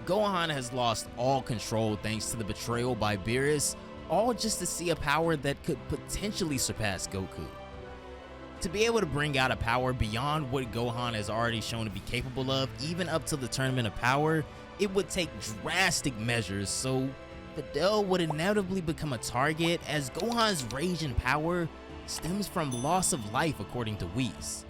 Gohan has lost all control thanks to the betrayal by Beerus, all just to see a power that could potentially surpass Goku. To be able to bring out a power beyond what Gohan has already shown to be capable of, even up to the Tournament of Power, it would take drastic measures, so Videl would inevitably become a target, as Gohan's rage and power stems from loss of life according to Whis.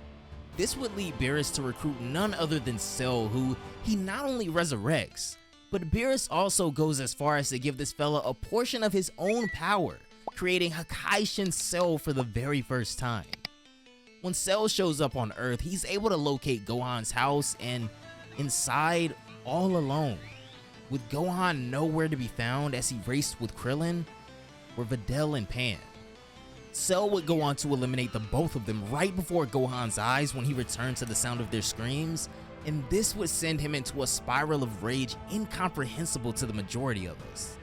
This would lead Beerus to recruit none other than Cell, who he not only resurrects, but Beerus also goes as far as to give this fella a portion of his own power, creating Hakaishin Cell for the very first time. When Cell shows up on Earth, he's able to locate Gohan's house, and inside, all alone, with Gohan nowhere to be found as he raced with Krillin, were Videl and Pan. Cell would go on to eliminate the both of them right before Gohan's eyes when he returned to the sound of their screams, and this would send him into a spiral of rage incomprehensible to the majority of us.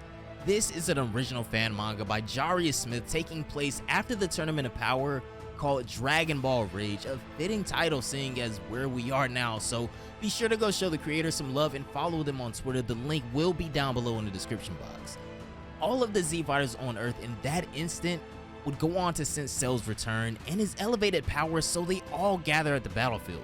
This is an original fan manga by Jarius Smith taking place after the Tournament of Power, called Dragon Ball Rage, a fitting title seeing as where we are now, so be sure to go show the creators some love and follow them on Twitter. The link will be down below in the description box. All of the Z Fighters on Earth in that instant would go on to sense Cell's return and his elevated power, so they all gather at the battlefield.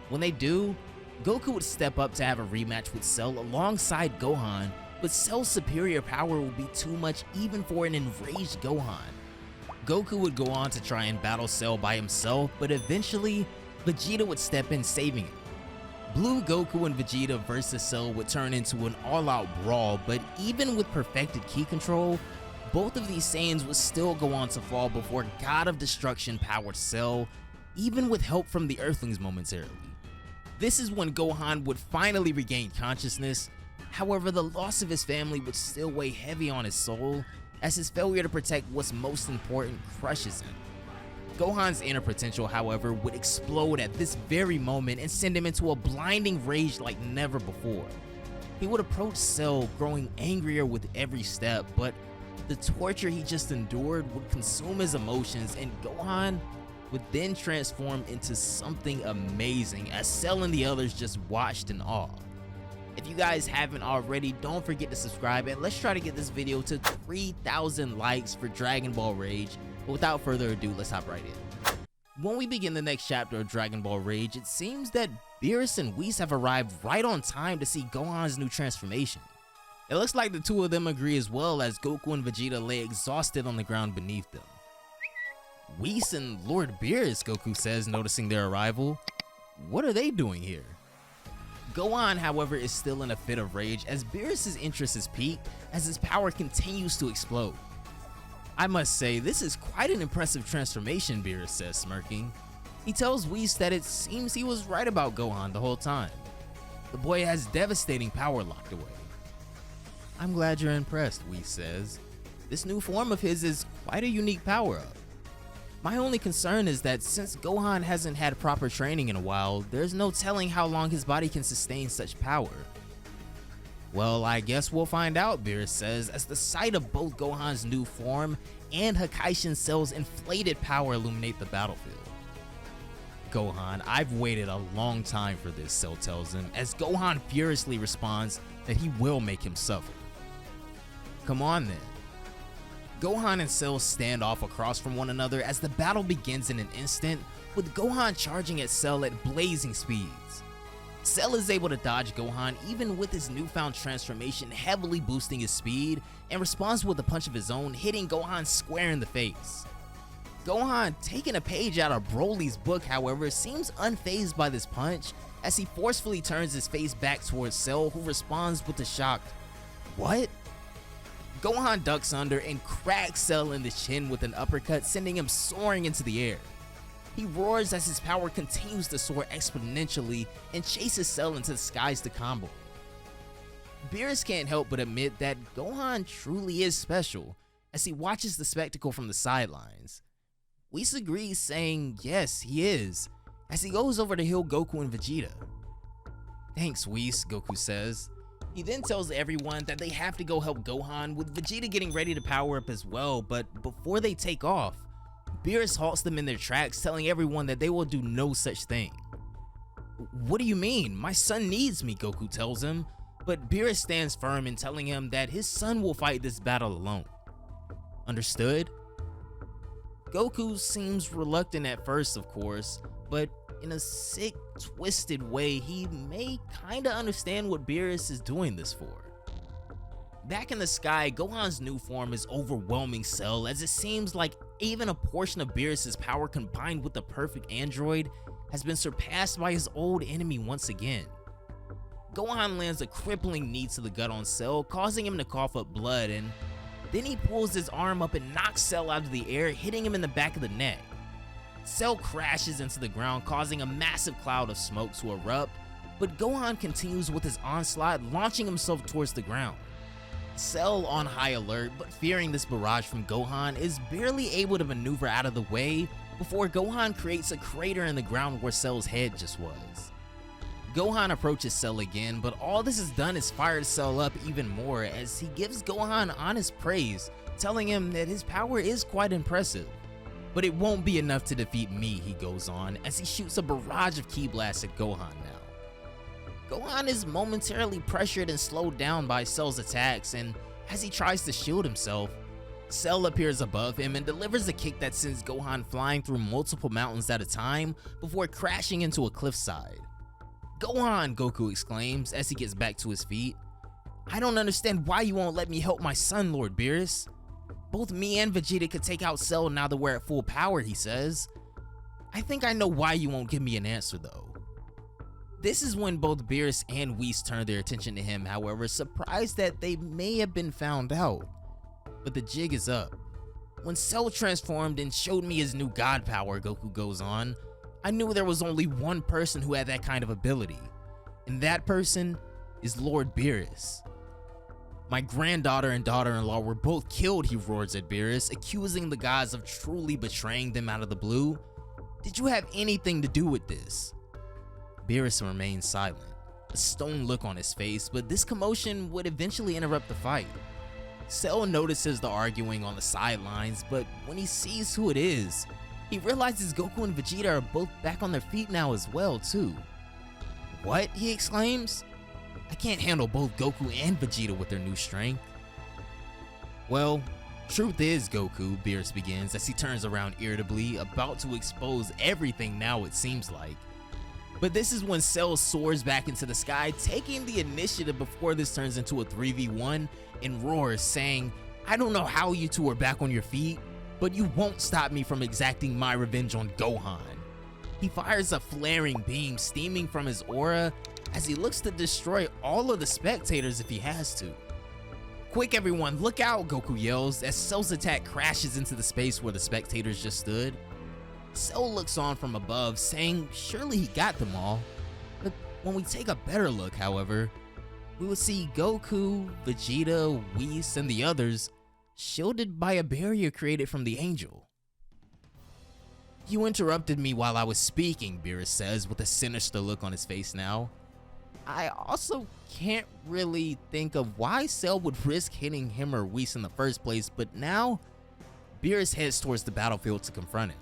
When they do, Goku would step up to have a rematch with Cell alongside Gohan, but Cell's superior power would be too much even for an enraged Gohan. Goku would go on to try and battle Cell by himself, but eventually, Vegeta would step in, saving him. Blue Goku and Vegeta versus Cell would turn into an all-out brawl, but even with perfected ki control, both of these Saiyans would still go on to fall before God of Destruction powered Cell, even with help from the Earthlings momentarily. This is when Gohan would finally regain consciousness. However, the loss of his family would still weigh heavy on his soul, as his failure to protect what's most important crushes him. Gohan's inner potential, however, would explode at this very moment and send him into a blinding rage like never before. He would approach Cell, growing angrier with every step, but the torture he just endured would consume his emotions, and Gohan would then transform into something amazing as Cell and the others just watched in awe. If you guys haven't already, don't forget to subscribe, and let's try to get this video to 3,000 likes for Dragon Ball Rage. But without further ado, let's hop right in. When we begin the next chapter of Dragon Ball Rage, it seems that Beerus and Whis have arrived right on time to see Gohan's new transformation. It looks like the two of them agree as well, as Goku and Vegeta lay exhausted on the ground beneath them. Whis and Lord Beerus, Goku says, noticing their arrival. What are they doing here? Gohan, however, is still in a fit of rage as Beerus' interest is piqued as his power continues to explode. I must say, this is quite an impressive transformation, Beerus says, smirking. He tells Whis that it seems he was right about Gohan the whole time. The boy has devastating power locked away. I'm glad you're impressed, Whis says. This new form of his is quite a unique power-up. My only concern is that since Gohan hasn't had proper training in a while, there's no telling how long his body can sustain such power. Well, I guess we'll find out, Beerus says, as the sight of both Gohan's new form and Hakaishin Cell's inflated power illuminate the battlefield. Gohan, I've waited a long time for this, Cell tells him, as Gohan furiously responds that he will make him suffer. Come on then. Gohan and Cell stand off across from one another as the battle begins in an instant, with Gohan charging at Cell at blazing speeds. Cell is able to dodge Gohan even with his newfound transformation heavily boosting his speed, and responds with a punch of his own, hitting Gohan square in the face. Gohan, taking a page out of Broly's book, however, seems unfazed by this punch as he forcefully turns his face back towards Cell, who responds with a shocked, "What?" Gohan ducks under and cracks Cell in the chin with an uppercut, sending him soaring into the air. He roars as his power continues to soar exponentially and chases Cell into the skies to combo. Beerus can't help but admit that Gohan truly is special as he watches the spectacle from the sidelines. Whis agrees, saying yes, he is, as he goes over to heal Goku and Vegeta. Thanks, Whis, Goku says. He then tells everyone that they have to go help Gohan, with Vegeta getting ready to power up as well, but before they take off, Beerus halts them in their tracks, telling everyone that they will do no such thing. What do you mean? My son needs me, Goku tells him, but Beerus stands firm in telling him that his son will fight this battle alone. Understood? Goku seems reluctant at first, of course, but in a sick, twisted way, he may kinda understand what Beerus is doing this for. Back in the sky, Gohan's new form is overwhelming Cell, as it seems like even a portion of Beerus' power combined with the perfect android has been surpassed by his old enemy once again. Gohan lands a crippling knee to the gut on Cell, causing him to cough up blood, and then he pulls his arm up and knocks Cell out of the air, hitting him in the back of the neck. Cell crashes into the ground, causing a massive cloud of smoke to erupt, but Gohan continues with his onslaught, launching himself towards the ground. Cell, on high alert but fearing this barrage from Gohan, is barely able to maneuver out of the way before Gohan creates a crater in the ground where Cell's head just was. Gohan approaches Cell again, but all this has done is fire Cell up even more, as he gives Gohan honest praise, telling him that his power is quite impressive. But it won't be enough to defeat me, he goes on, as he shoots a barrage of ki blasts at Gohan now. Gohan is momentarily pressured and slowed down by Cell's attacks, and as he tries to shield himself, Cell appears above him and delivers a kick that sends Gohan flying through multiple mountains at a time before crashing into a cliffside. "Gohan!" Goku exclaims as he gets back to his feet. "I don't understand why you won't let me help my son, Lord Beerus. Both me and Vegeta could take out Cell now that we're at full power," he says. "I think I know why you won't give me an answer though." This is when both Beerus and Whis turn their attention to him, however, surprised that they may have been found out. But the jig is up. "When Cell transformed and showed me his new god power," Goku goes on, "I knew there was only one person who had that kind of ability, and that person is Lord Beerus. My granddaughter and daughter-in-law were both killed," he roars at Beerus, accusing the gods of truly betraying them out of the blue. "Did you have anything to do with this?" Beerus remains silent, a stone look on his face, but this commotion would eventually interrupt the fight. Cell notices the arguing on the sidelines, but when he sees who it is, he realizes Goku and Vegeta are both back on their feet now as well, too. "What?" he exclaims. "I can't handle both Goku and Vegeta with their new strength." "Well, truth is, Goku," Beerus begins as he turns around irritably, about to expose everything now it seems like. But this is when Cell soars back into the sky, taking the initiative before this turns into a 3v1, and roars, saying, "I don't know how you two are back on your feet, but you won't stop me from exacting my revenge on Gohan." He fires a flaring beam steaming from his aura as he looks to destroy all of the spectators if he has to. "Quick everyone, look out!" Goku yells as Cell's attack crashes into the space where the spectators just stood. Cell looks on from above, saying surely he got them all. But when we take a better look, however, we will see Goku, Vegeta, Whis, and the others shielded by a barrier created from the angel. "You interrupted me while I was speaking," Beerus says with a sinister look on his face now. I also can't really think of why Cell would risk hitting him or Whis in the first place, but now Beerus heads towards the battlefield to confront him.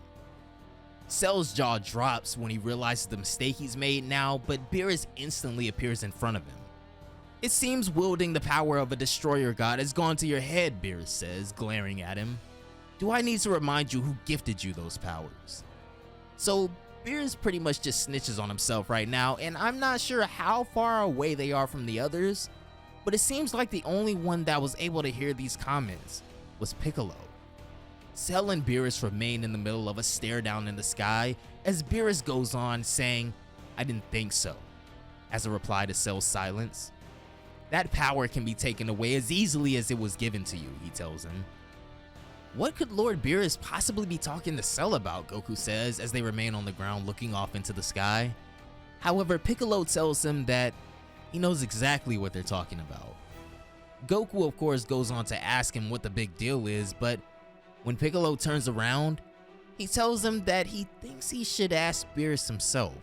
Cell's jaw drops when he realizes the mistake he's made now, but Beerus instantly appears in front of him. "It seems wielding the power of a destroyer god has gone to your head," Beerus says, glaring at him. "Do I need to remind you who gifted you those powers?" So Beerus pretty much just snitches on himself right now, and I'm not sure how far away they are from the others, but it seems like the only one that was able to hear these comments was Piccolo. Cell and Beerus remain in the middle of a stare down in the sky as Beerus goes on saying, "I didn't think so," as a reply to Cell's silence. "That power can be taken away as easily as it was given to you," he tells him. "What could Lord Beerus possibly be talking to Cell about?" Goku says as they remain on the ground looking off into the sky. However, Piccolo tells him that he knows exactly what they're talking about. Goku of course goes on to ask him what the big deal is, but when Piccolo turns around, he tells him that he thinks he should ask Beerus himself.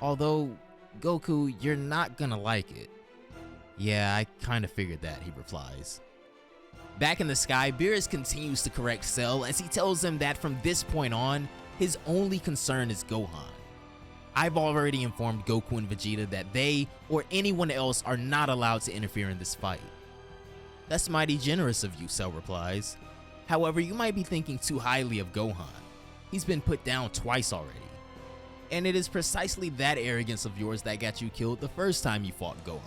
Although, "Goku, you're not gonna like it." "Yeah, I kinda figured that," he replies. Back in the sky, Beerus continues to correct Cell as he tells him that from this point on, his only concern is Gohan. I've already informed Goku and Vegeta that they or anyone else are not allowed to interfere in this fight. That's mighty generous of you, Cell replies. However, you might be thinking too highly of Gohan. He's been put down twice already. And it is precisely that arrogance of yours that got you killed the first time you fought Gohan.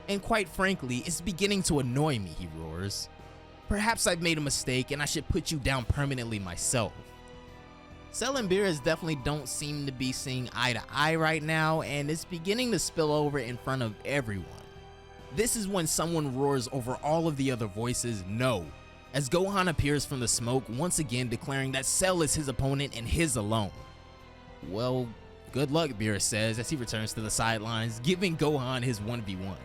And quite frankly, it's beginning to annoy me, he roars. Perhaps I've made a mistake and I should put you down permanently myself. Cell and Beerus definitely don't seem to be seeing eye to eye right now, and it's beginning to spill over in front of everyone. This is when someone roars over all of the other voices, no, as Gohan appears from the smoke, once again declaring that Cell is his opponent and his alone. Well, good luck, Beerus says as he returns to the sidelines, giving Gohan his 1v1.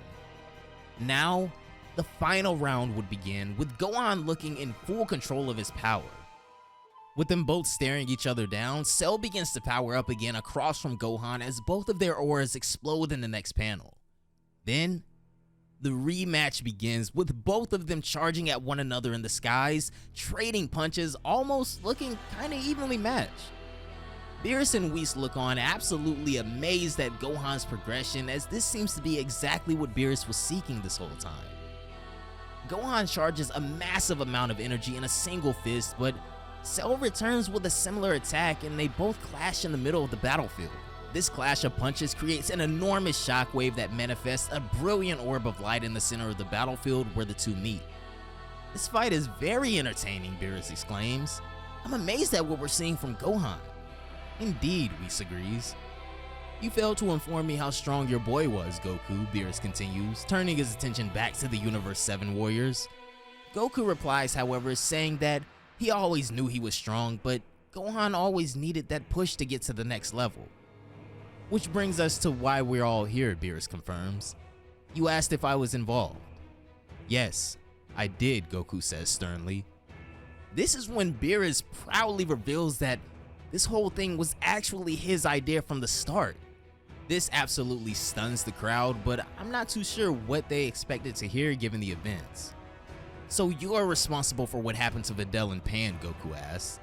Now, the final round would begin, with Gohan looking in full control of his power. With them both staring each other down, Cell begins to power up again across from Gohan as both of their auras explode in the next panel. Then, the rematch begins, with both of them charging at one another in the skies, trading punches, almost looking kinda evenly matched. Beerus and Whis look on, absolutely amazed at Gohan's progression, as this seems to be exactly what Beerus was seeking this whole time. Gohan charges a massive amount of energy in a single fist, but Cell returns with a similar attack and they both clash in the middle of the battlefield. This clash of punches creates an enormous shockwave that manifests a brilliant orb of light in the center of the battlefield where the two meet. This fight is very entertaining, Beerus exclaims. I'm amazed at what we're seeing from Gohan. Indeed, Whis agrees. You failed to inform me how strong your boy was, Goku, Beerus continues, turning his attention back to the Universe 7 warriors. Goku replies, however, saying that he always knew he was strong, but Gohan always needed that push to get to the next level. Which brings us to why we're all here, Beerus confirms. You asked if I was involved. Yes, I did, Goku says sternly. This is when Beerus proudly reveals that this whole thing was actually his idea from the start. This absolutely stuns the crowd, but I'm not too sure what they expected to hear given the events. So you are responsible for what happened to Videl and Pan, Goku asks.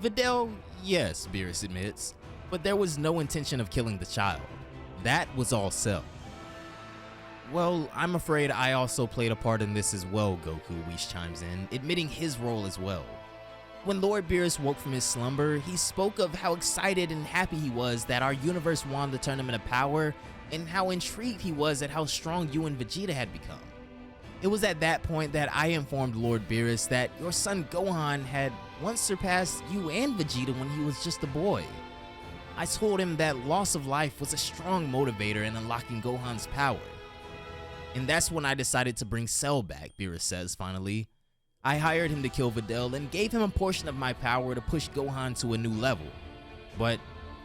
Videl, yes, Beerus admits, but there was no intention of killing the child. That was all Cell. Well, I'm afraid I also played a part in this as well, Goku, Whis chimes in, admitting his role as well. When Lord Beerus woke from his slumber, he spoke of how excited and happy he was that our universe won the Tournament of Power, and how intrigued he was at how strong you and Vegeta had become. It was at that point that I informed Lord Beerus that your son Gohan had once surpassed you and Vegeta when he was just a boy. I told him that loss of life was a strong motivator in unlocking Gohan's power. And that's when I decided to bring Cell back, Beerus says finally. I hired him to kill Videl and gave him a portion of my power to push Gohan to a new level. But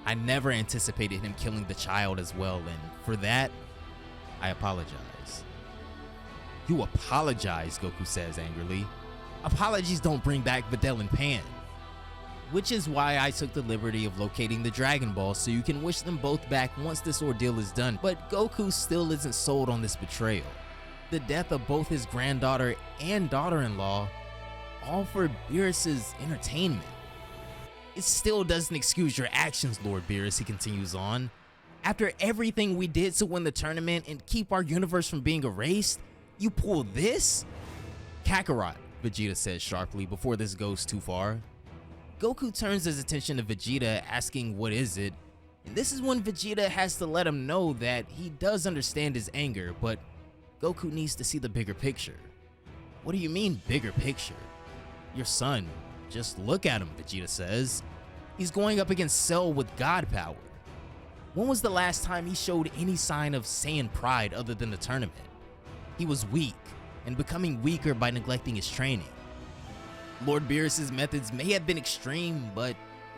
I never anticipated him killing the child as well, and for that, I apologize. You apologize, Goku says angrily. Apologies don't bring back Videl and Pan. Which is why I took the liberty of locating the Dragon Ball so you can wish them both back once this ordeal is done, but Goku still isn't sold on this betrayal. The death of both his granddaughter and daughter-in-law, all for Beerus' entertainment. It still doesn't excuse your actions, Lord Beerus, he continues on. After everything we did to win the tournament and keep our universe from being erased, you pull this? Kakarot, Vegeta says sharply before this goes too far. Goku turns his attention to Vegeta, asking what is it, and this is when Vegeta has to let him know that he does understand his anger, but Goku needs to see the bigger picture. What do you mean, bigger picture? Your son, just look at him, Vegeta says. He's going up against Cell with God power. When was the last time he showed any sign of Saiyan pride other than the tournament? He was weak, and becoming weaker by neglecting his training. Lord Beerus' methods may have been extreme, but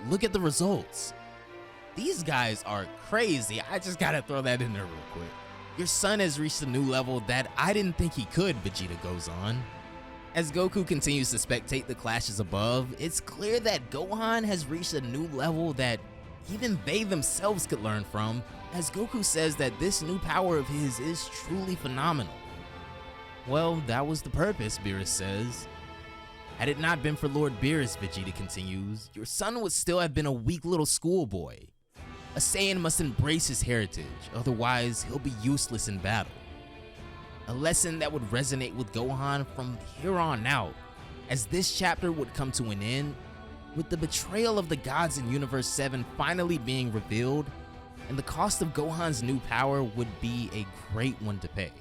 look at the results. These guys are crazy. I just gotta throw that in there real quick. Your son has reached a new level that I didn't think he could, Vegeta goes on. As Goku continues to spectate the clashes above, it's clear that Gohan has reached a new level that even they themselves could learn from, as Goku says that this new power of his is truly phenomenal. Well, that was the purpose, Beerus says. Had it not been for Lord Beerus, Vegeta continues, your son would still have been a weak little schoolboy. A Saiyan must embrace his heritage, otherwise he'll be useless in battle. A lesson that would resonate with Gohan from here on out, as this chapter would come to an end with the betrayal of the gods in Universe 7 finally being revealed, and the cost of Gohan's new power would be a great one to pay.